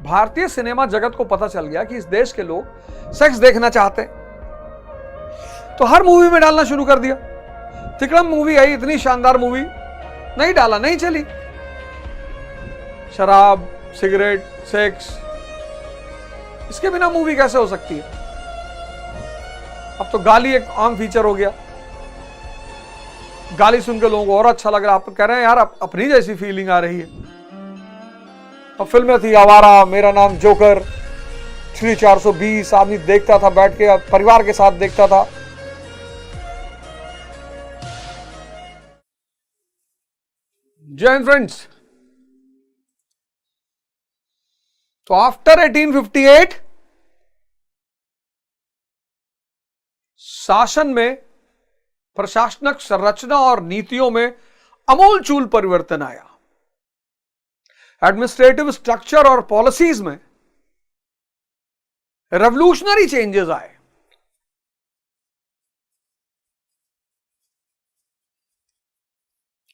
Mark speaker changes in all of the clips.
Speaker 1: भारतीय सिनेमा जगत को पता चल गया कि इस देश के लोग सेक्स देखना चाहते हैं, तो हर मूवी में डालना शुरू कर दिया। तिकड़म मूवी आई, इतनी शानदार मूवी, नहीं डाला, नहीं चली। शराब, सिगरेट, सेक्स, इसके बिना मूवी कैसे हो सकती है? अब तो गाली एक आम फीचर हो गया। गाली सुनकर लोगों को और अच्छा लग रहा है। आप कह रहे हैं यार अपनी जैसी फीलिंग आ रही है। अब फिल्में थी आवारा, मेरा नाम जोकर, श्री 420, आदमी देखता था बैठ के, परिवार के साथ देखता था। जय हिंद फ्रेंड्स। तो आफ्टर 1858 शासन में, प्रशासनिक संरचना और नीतियों में आमूलचूल परिवर्तन आया। एडमिनिस्ट्रेटिव स्ट्रक्चर और पॉलिसीज में रेवोल्यूशनरी चेंजेस आए।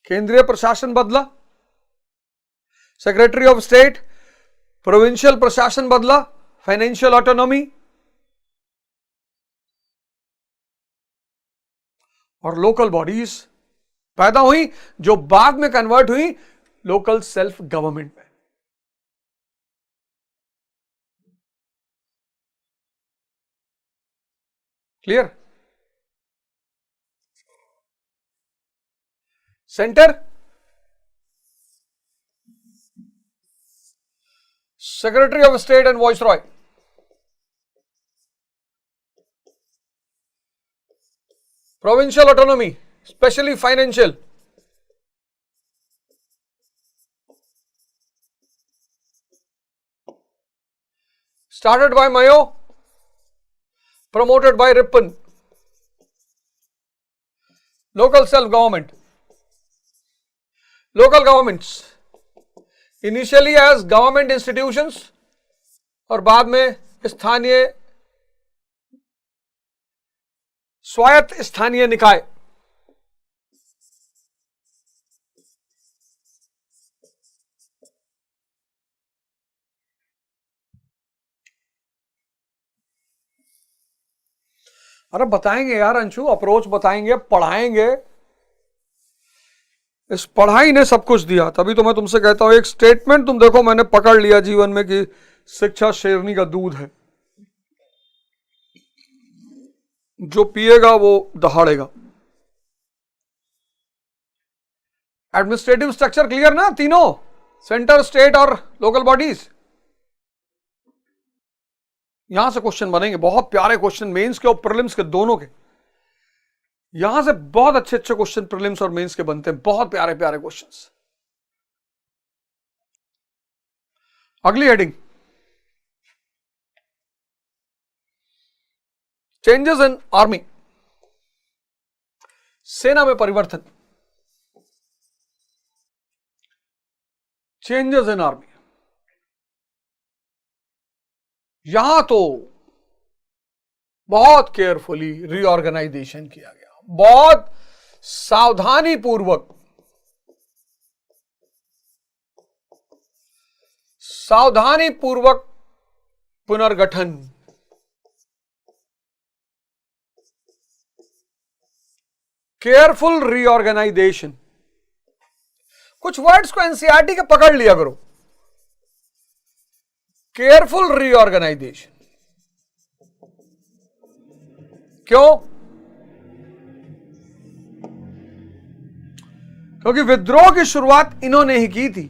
Speaker 1: केंद्रीय प्रशासन बदला, सेक्रेटरी ऑफ स्टेट, प्रोविंशियल प्रशासन बदला, फाइनेंशियल ऑटोनॉमी, और लोकल बॉडीज पैदा हुई जो बाद में कन्वर्ट हुई लोकल सेल्फ गवर्नमेंट में। Clear? Centre secretary of state and viceroy, provincial autonomy, especially financial, started by Mayo, promoted by Ripon. Local self-government, local governments, initially as government institutions और बाद में स्थानीय स्वायत्त स्थानीय निकाय। अरे बताएंगे यार अंशु, अप्रोच बताएंगे, पढ़ाएंगे। इस पढ़ाई ने सब कुछ दिया। तभी तो मैं तुमसे कहता हूं, एक स्टेटमेंट तुम देखो मैंने पकड़ लिया जीवन में कि शिक्षा शेरनी का दूध है, जो पिएगा वो दहाड़ेगा। एडमिनिस्ट्रेटिव स्ट्रक्चर क्लियर ना तीनों, सेंटर, स्टेट और लोकल बॉडीज। यहां से क्वेश्चन बनेंगे, बहुत प्यारे क्वेश्चन, मेंस के और प्रीलिम्स के दोनों के। यहां से बहुत अच्छे अच्छे क्वेश्चन प्रीलिम्स और मेंस के बनते हैं, बहुत प्यारे प्यारे क्वेश्चंस। अगली हेडिंग, चेंजेस इन आर्मी, सेना में परिवर्तन। चेंजेस इन आर्मी, यहां तो बहुत केयरफुली रीऑर्गेनाइजेशन किया गया, बहुत सावधानी पूर्वक, पुनर्गठन। Careful reorganisation. कुछ वर्ड्स को एनसीईआरटी के पकड़ लिया करो। केयरफुल रीऑर्गेनाइजेशन, क्यों? क्योंकि विद्रोह की शुरुआत इन्होंने ही की थी।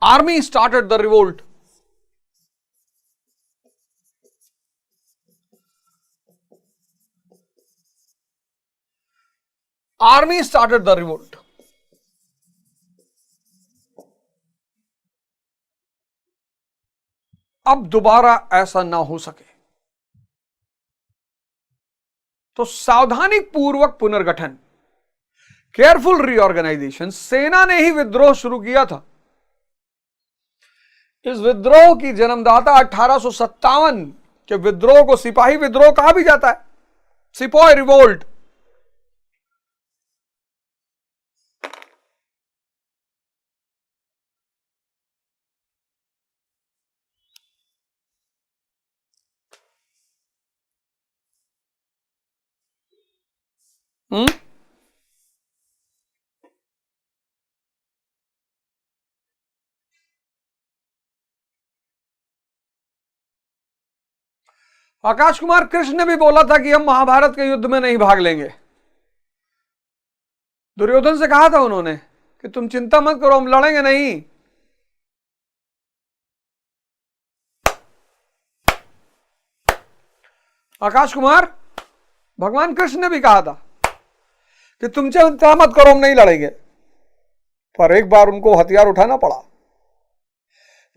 Speaker 1: Army started the revolt. Army started the revolt. अब दोबारा ऐसा ना हो सके तो सावधानी पूर्वक पुनर्गठन, केयरफुल रीऑर्गेनाइजेशन। सेना ने ही विद्रोह शुरू किया था। इस विद्रोह की जन्मदाता 1857 के विद्रोह को सिपाही विद्रोह कहा भी जाता है, सिपॉय रिवोल्ट। आकाश कुमार कृष्ण ने भी बोला था कि हम महाभारत के युद्ध में नहीं भाग लेंगे। दुर्योधन से कहा था उन्होंने कि तुम चिंता मत करो, हम लड़ेंगे नहीं। आकाश कुमार, भगवान कृष्ण ने भी कहा था कि तुम चिंता मत करो, हम नहीं लड़ेंगे। पर एक बार उनको हथियार उठाना पड़ा।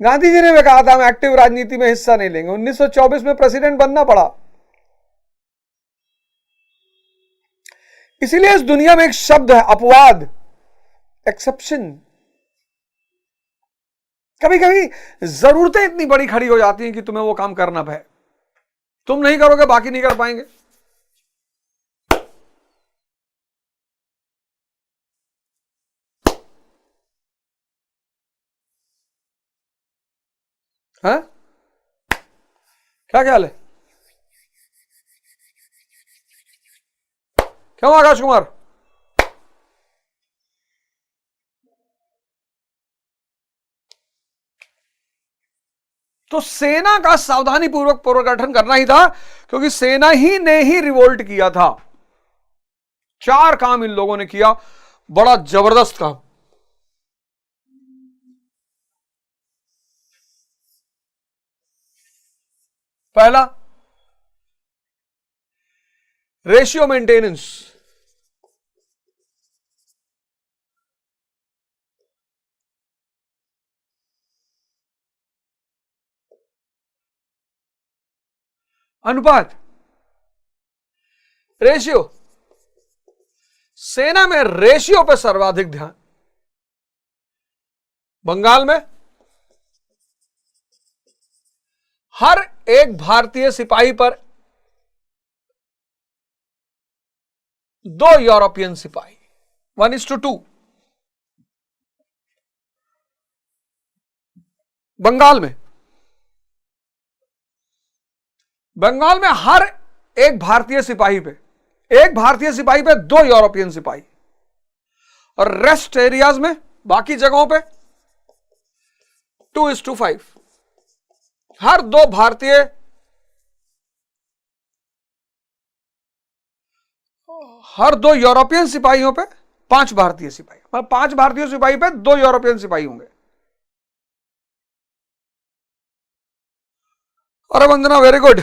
Speaker 1: गांधी जी ने भी कहा था हम एक्टिव राजनीति में हिस्सा नहीं लेंगे। 1924 में प्रेसिडेंट बनना पड़ा। इसीलिए इस दुनिया में एक शब्द है अपवाद, एक्सेप्शन। कभी कभी जरूरतें इतनी बड़ी खड़ी हो जाती हैं कि तुम्हें वो काम करना है। तुम नहीं करोगे, बाकी नहीं कर पाएंगे। है? क्या ख्याल है? क्यों आकाश कुमार? तो सेना का सावधानी पूर्वक पुनर्गठन करना ही था, क्योंकि सेना ही ने ही रिवोल्ट किया था। 4 काम इन लोगों ने किया, बड़ा जबरदस्त काम। पहला, रेशियो मेंटेनेंस। अनुपात, रेशियो। सेना में रेशियो पर सर्वाधिक ध्यान। बंगाल में हर एक भारतीय सिपाही पर 2 यूरोपियन सिपाही, 1:2। बंगाल में हर एक भारतीय सिपाही पे 2 यूरोपियन सिपाही, और रेस्ट एरियाज में, बाकी जगहों पे 2:5। हर 2 भारतीय, हर 2 यूरोपियन सिपाहियों पे 5 भारतीय सिपाही, मतलब 5 भारतीय सिपाही पे 2 यूरोपियन सिपाही होंगे। अरे Vandana, very good.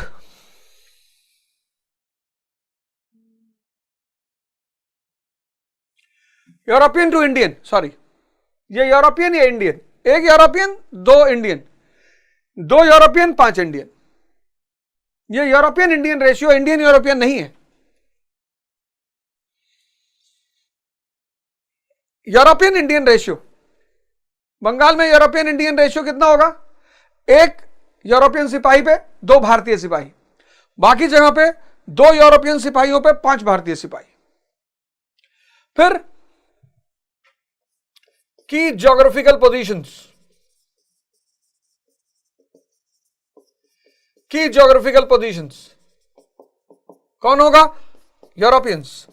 Speaker 1: European to Indian, sorry, ये यूरोपियन या Indian? 1 European 2 Indian, 2 European 5 Indian. ये European Indian ratio, Indian European नहीं है। यूरोपियन इंडियन रेशियो, बंगाल में यूरोपियन इंडियन रेशियो कितना होगा? 1 यूरोपियन सिपाही पे 2 भारतीय सिपाही, बाकी जगह पे 2 यूरोपियन सिपाहियों पे 5 भारतीय सिपाही। फिर की ज्योग्राफिकल पोजीशंस, की ज्योग्राफिकल पोजीशंस कौन होगा? यूरोपियंस।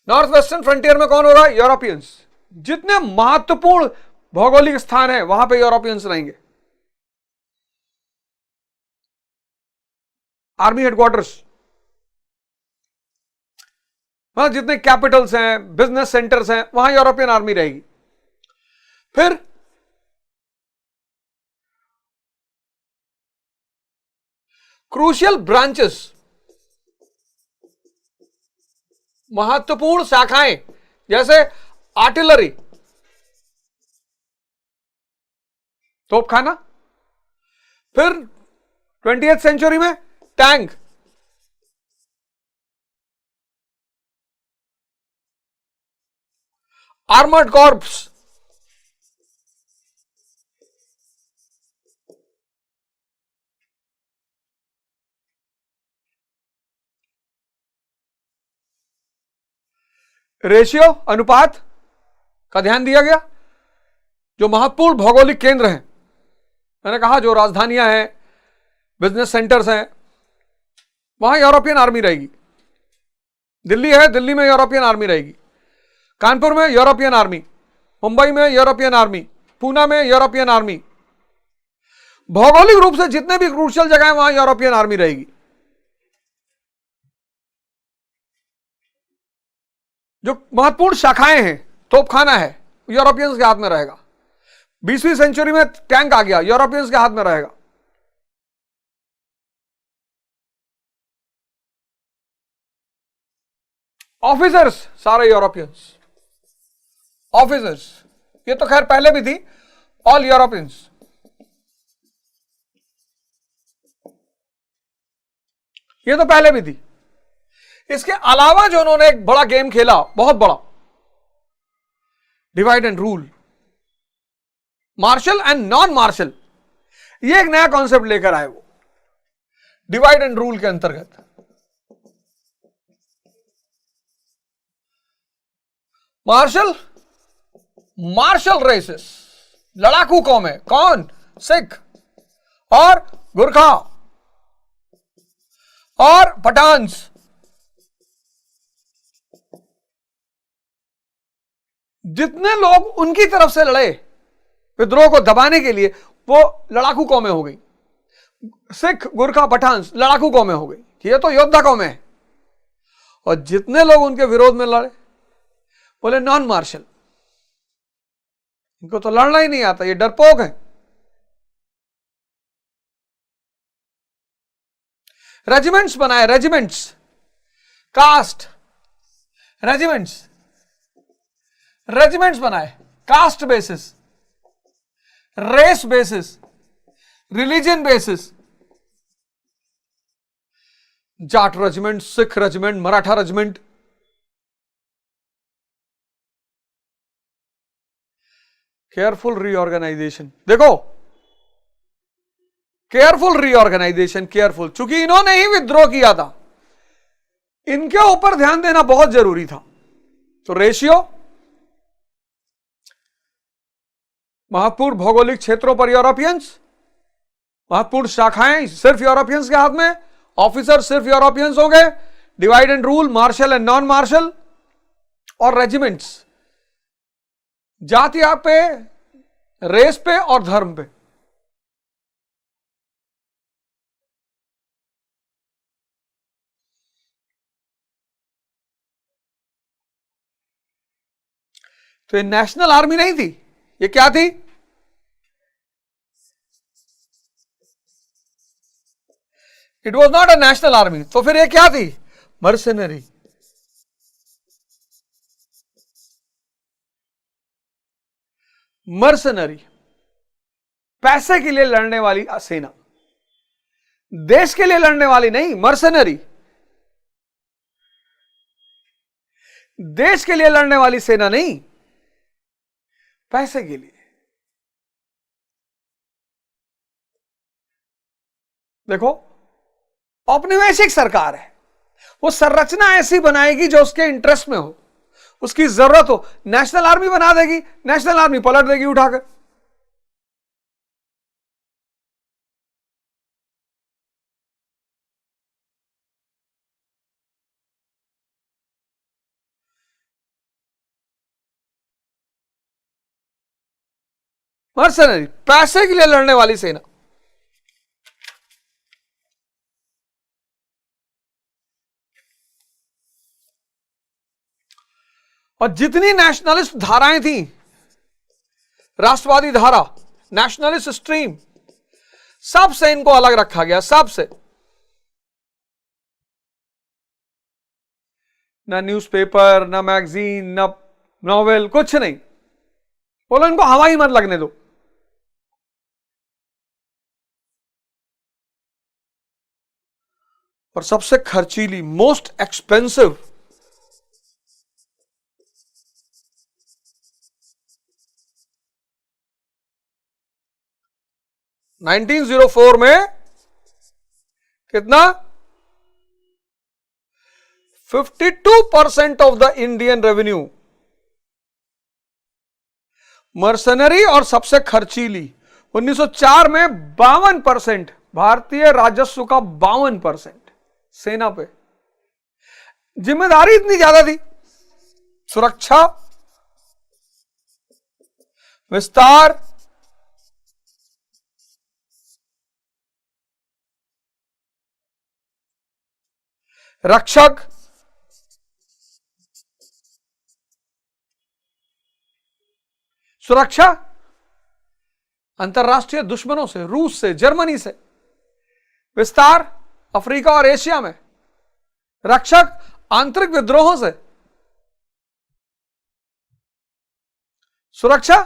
Speaker 1: नॉर्थ वेस्टर्न फ्रंटियर में कौन होगा? यूरोपियंस। जितने महत्वपूर्ण भौगोलिक स्थान है वहां पे यूरोपियंस रहेंगे। आर्मी हेडक्वार्टर्स, वहां जितने कैपिटल्स हैं, बिजनेस सेंटर्स हैं, वहां यूरोपियन आर्मी रहेगी। फिर क्रूशियल ब्रांचेस, महत्वपूर्ण शाखाएं, जैसे आर्टिलरी, तोपखाना। फिर 20th सेंचुरी में टैंक, आर्मर्ड कॉर्प्स, रेशियो, अनुपात का ध्यान दिया गया। जो महत्वपूर्ण भौगोलिक केंद्र हैं, मैंने कहा जो राजधानियां हैं, बिजनेस सेंटर्स हैं, वहां यूरोपियन आर्मी रहेगी। दिल्ली है, दिल्ली में यूरोपियन आर्मी रहेगी, कानपुर में यूरोपियन आर्मी, मुंबई में यूरोपियन आर्मी, पूना में यूरोपियन आर्मी। भौगोलिक रूप से जितने भी क्रूशियल जगह है वहां यूरोपियन आर्मी रहेगी। जो महत्वपूर्ण शाखाएं हैं, तोपखाना है, यूरोपियंस के हाथ में रहेगा। 20वीं सेंचुरी में टैंक आ गया, यूरोपियंस के हाथ में रहेगा। ऑफिसर्स सारे यूरोपियंस, ऑफिसर्स, ये तो खैर पहले भी थी, ऑल यूरोपियंस। ये तो पहले भी थी। इसके अलावा जो उन्होंने एक बड़ा गेम खेला, बहुत बड़ा, divide and rule, martial and non martial, ये एक नया कॉन्सेप्ट लेकर आए वो डिवाइड एंड रूल के अंतर्गत। मार्शल रेसेस, लड़ाकू कौम है, कौन? सिख और गुरखा और पठान्स। जितने लोग उनकी तरफ से लड़े विद्रोह को दबाने के लिए, वो लड़ाकू कौमें हो गई। सिख, गुरखा, पठान्स लड़ाकू कौमें हो गई, ये तो योद्धा कौमें है। और जितने लोग उनके विरोध में लड़े बोले नॉन मार्शल, इनको तो लड़ना ही नहीं आता, ये डरपोक है। रेजिमेंट्स बनाए, रेजिमेंट्स, कास्ट, रेजिमेंट्स बनाए, caste basis, race basis, religion basis. Jat regiment, Sikh regiment, Maratha regiment. Careful reorganisation, देखो केयरफुल रीऑर्गेनाइजेशन, केयरफुल, चूंकि इन्होंने ही विद्रोह किया था, इनके ऊपर ध्यान देना बहुत जरूरी था। तो रेशियो, महत्वपूर्ण भौगोलिक क्षेत्रों पर यूरोपियंस, महत्वपूर्ण शाखाएं सिर्फ यूरोपियंस के हाथ में, ऑफिसर सिर्फ यूरोपियंस हो गए, divide and rule, martial and non martial, और रेजिमेंट्स जाति पे, रेस पे और धर्म पे। तो ये नेशनल आर्मी नहीं थी, ये क्या थी? It was not a national army. तो फिर ये क्या थी? मर्सनरी। मर्सनरी, पैसे के लिए लड़ने वाली सेना, देश के लिए लड़ने वाली नहीं, मर्सनरी, देश के लिए लड़ने वाली सेना नहीं, पैसे के लिए। देखो, औपनिवेशिक सरकार है, वो संरचना ऐसी बनाएगी जो उसके इंटरेस्ट में हो, उसकी जरूरत हो। नेशनल आर्मी बना देगी, नेशनल आर्मी पलट देगी उठाकर। मर्सनरी, पैसे के लिए लड़ने वाली सेना। और जितनी नेशनलिस्ट धाराएं थी, राष्ट्रवादी धारा, नेशनलिस्ट स्ट्रीम, सबसे इनको अलग रखा गया, सबसे। ना न्यूज़पेपर, ना मैगजीन, ना नॉवेल, कुछ नहीं। बोलो इनको हवा ही मत लगने दो। और सबसे खर्चीली, मोस्ट एक्सपेंसिव, (1904) में कितना? 52% of the Indian revenue mercenary. और सबसे खर्चीली 1904 में 52%, भारतीय राजस्व का 52% सेना पे। जिम्मेदारी इतनी ज्यादा थी। सुरक्षा, विस्तार, रक्षक, सुरक्षा अंतरराष्ट्रीय दुश्मनों से, रूस से, जर्मनी से। विस्तार अफ्रीका और एशिया में। रक्षक आंतरिक विद्रोहों से। सुरक्षा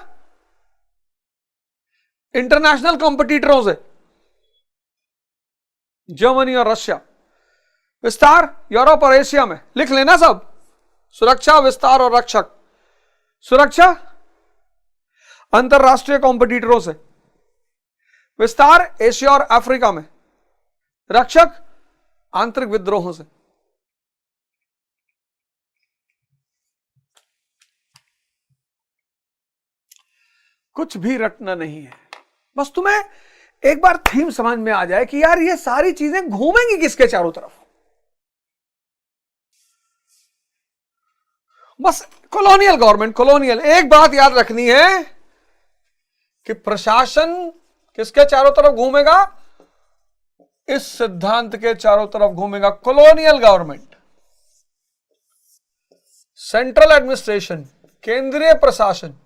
Speaker 1: इंटरनेशनल कॉम्पिटिटरों से, जर्मनी और रशिया। विस्तार यूरोप और एशिया में। लिख लेना सब, सुरक्षा, विस्तार और रक्षक। सुरक्षा अंतरराष्ट्रीय कॉम्पिटिटरों से। विस्तार एशिया और अफ्रीका में। रक्षक आंतरिक विद्रोहों से। कुछ भी रटना नहीं है, बस तुम्हें एक बार थीम समझ में आ जाए कि यार ये सारी चीजें घूमेंगी किसके चारों तरफ। बस कॉलोनियल गवर्नमेंट, कॉलोनियल। एक बात याद रखनी है कि प्रशासन किसके चारों तरफ घूमेगा? इस सिद्धांत के चारों तरफ घूमेगा, कॉलोनियल गवर्नमेंट। सेंट्रल एडमिनिस्ट्रेशन, केंद्रीय प्रशासन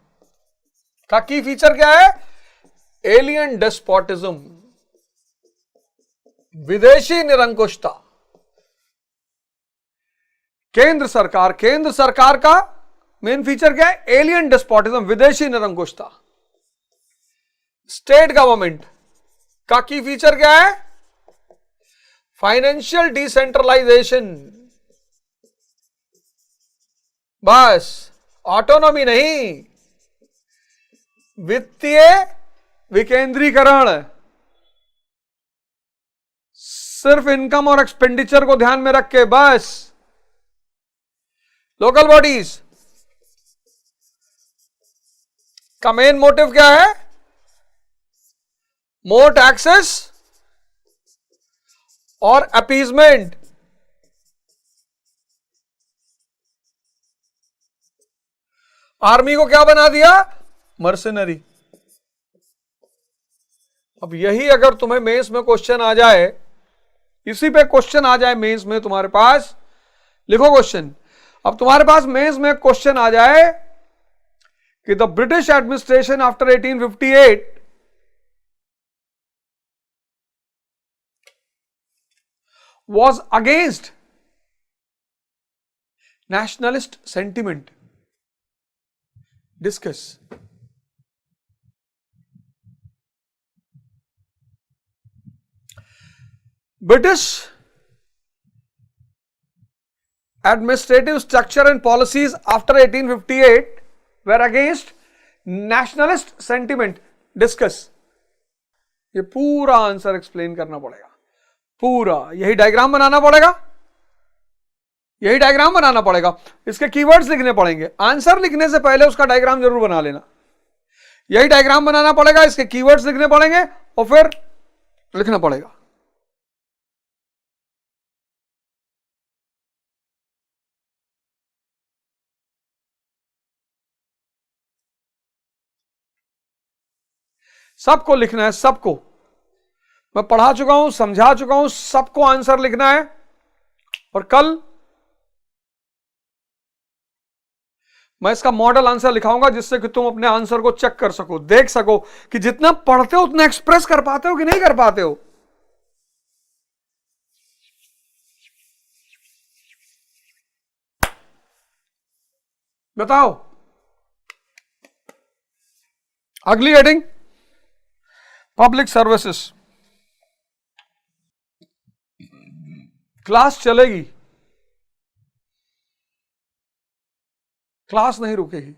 Speaker 1: का की फीचर क्या है? एलियन डेस्पोटिज्म, विदेशी निरंकुशता। केंद्र सरकार का मेन फीचर क्या है? एलियन डेस्पोटिज्म, विदेशी निरंकुशता। स्टेट गवर्नमेंट का की फीचर क्या है? Financial decentralisation. बस, ऑटोनॉमी नहीं, वित्तीय विकेंद्रीकरण। सिर्फ इनकम और एक्सपेंडिचर को ध्यान में रख के बस। लोकल बॉडीज का मेन मोटिव क्या है? मोर टैक्सेस और अपीजमेंट। आर्मी को क्या बना दिया? मर्सिनरी। अब यही अगर तुम्हें मेंस में क्वेश्चन आ जाए, इसी पे क्वेश्चन आ जाए मेंस में तुम्हारे पास, लिखो क्वेश्चन। अब तुम्हारे पास मेंस में क्वेश्चन आ जाए कि the British administration after 1858 was against nationalist sentiment. Discuss. British administrative structure and policies after 1858 were against nationalist sentiment. Discuss. ये पूरा आंसर एक्सप्लेन करना पड़ेगा, पूरा। यही डायग्राम बनाना पड़ेगा, यही डायग्राम बनाना पड़ेगा। इसके कीवर्ड्स लिखने पड़ेंगे। आंसर लिखने से पहले उसका डायग्राम जरूर बना लेना। यही डायग्राम बनाना पड़ेगा, इसके कीवर्ड्स लिखने पड़ेंगे और फिर लिखना पड़ेगा। सबको लिखना है, सबको। मैं पढ़ा चुका हूं, समझा चुका हूं, सबको आंसर लिखना है। और कल मैं इसका मॉडल आंसर लिखाऊंगा जिससे कि तुम अपने आंसर को चेक कर सको, देख सको कि जितना पढ़ते हो उतना एक्सप्रेस कर पाते हो कि नहीं कर पाते हो। बताओ। अगली हेडिंग पब्लिक सर्विसेज। क्लास चलेगी, क्लास नहीं रुकेगी।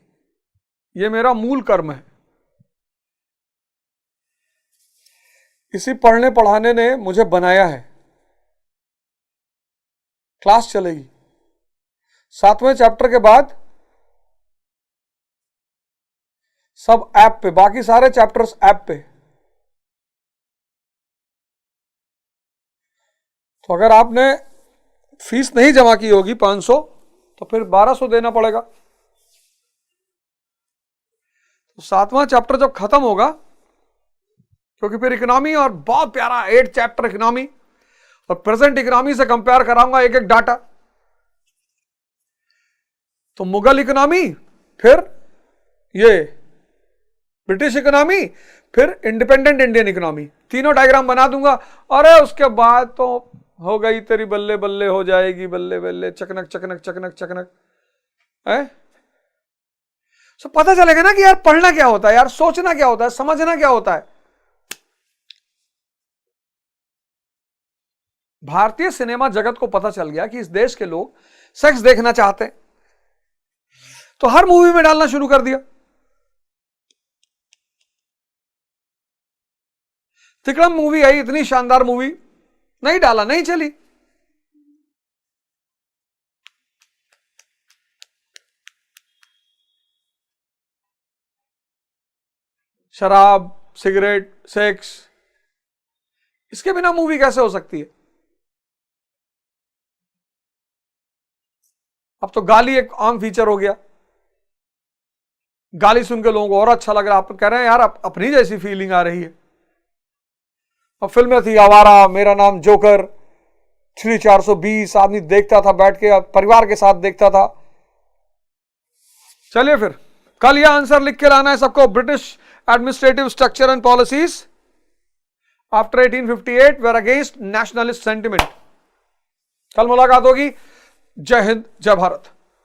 Speaker 1: यह मेरा मूल कर्म है। इसी पढ़ने पढ़ाने ने मुझे बनाया है। क्लास चलेगी। 7वें चैप्टर के बाद सब ऐप पे, बाकी सारे चैप्टर्स ऐप पे। तो अगर आपने फीस नहीं जमा की होगी 500, तो फिर 1200 देना पड़ेगा। तो 7वां चैप्टर जब खत्म होगा, क्योंकि फिर इकोनॉमी और बहुत प्यारा 8 चैप्टर इकोनॉमी और प्रेजेंट इकोनॉमी से कंपेयर कराऊंगा एक एक डाटा। तो मुगल इकोनॉमी, फिर ये ब्रिटिश इकोनॉमी, फिर इंडिपेंडेंट इंडियन इकोनॉमी, तीनों डायग्राम बना दूंगा। अरे उसके बाद तो हो गई तेरी बल्ले बल्ले, हो जाएगी बल्ले बल्ले, चकनक चकनक चकनक चकनक है। तो पता चलेगा ना कि यार पढ़ना क्या होता है, यार सोचना क्या होता है, समझना क्या होता है। भारतीय सिनेमा जगत को पता चल गया कि इस देश के लोग सेक्स देखना चाहते हैं, तो हर मूवी में डालना शुरू कर दिया। तिकड़म मूवी आई, इतनी शानदार मूवी, नहीं डाला, नहीं चली। शराब, सिगरेट, सेक्स, इसके बिना मूवी कैसे हो सकती है। अब तो गाली एक आम फीचर हो गया, गाली सुन के लोगों को और अच्छा लग रहा है। आप कह रहे हैं यार अपनी जैसी फीलिंग आ रही है। अब फिल्में थी आवारा, मेरा नाम जोकर, 3/420 आदमी देखता था बैठ के, परिवार के साथ देखता था। चलिए फिर कल यह आंसर लिख के लाना है सबको। British administrative structure and policies after 1858 were against nationalist sentiment. कल मुलाकात होगी। जय हिंद, जय भारत।